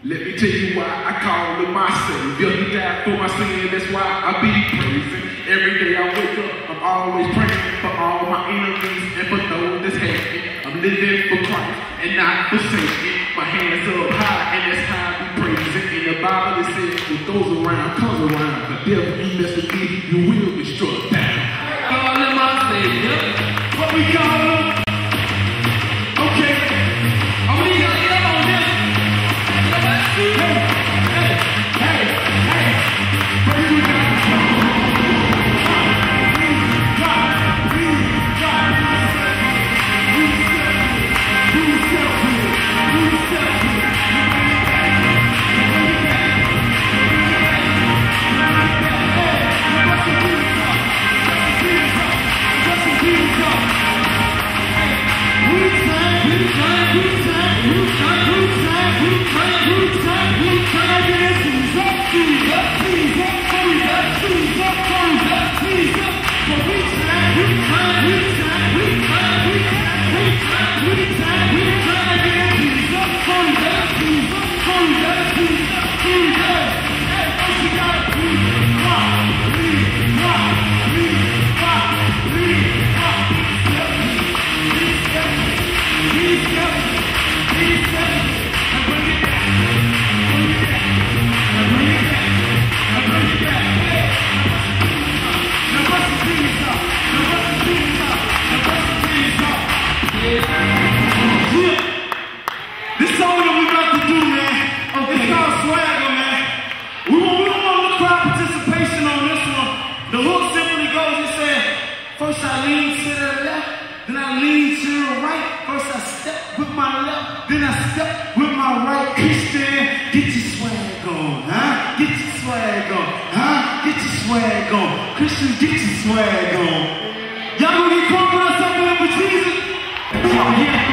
Let me tell you why I call him my Savior. He died for my sin, that's why I be praising. Every day I wake up, I'm always praying for all my enemies and for those that's hating. I'm living for Christ and not forsaken. My hands up high and that's how I be praising. In the Bible it says, what goes around comes around. The devil, you mess with me, you will be struck down. Call him my Savior. What we call him? Okay. I'm gonna need y'all to get on this. Hey, hey, hey, hey. Praise with God. First I lean to the left, then I lean to the right. First I step with my left, then I step with my right. Christian, get your swag on, huh? Get your swag on, huh? Get your swag on. Christian, get your swag on. Y'all gonna get caught with us up there for Jesus? Oh yeah.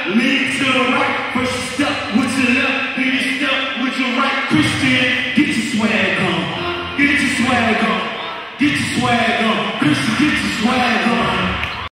lean to the right, for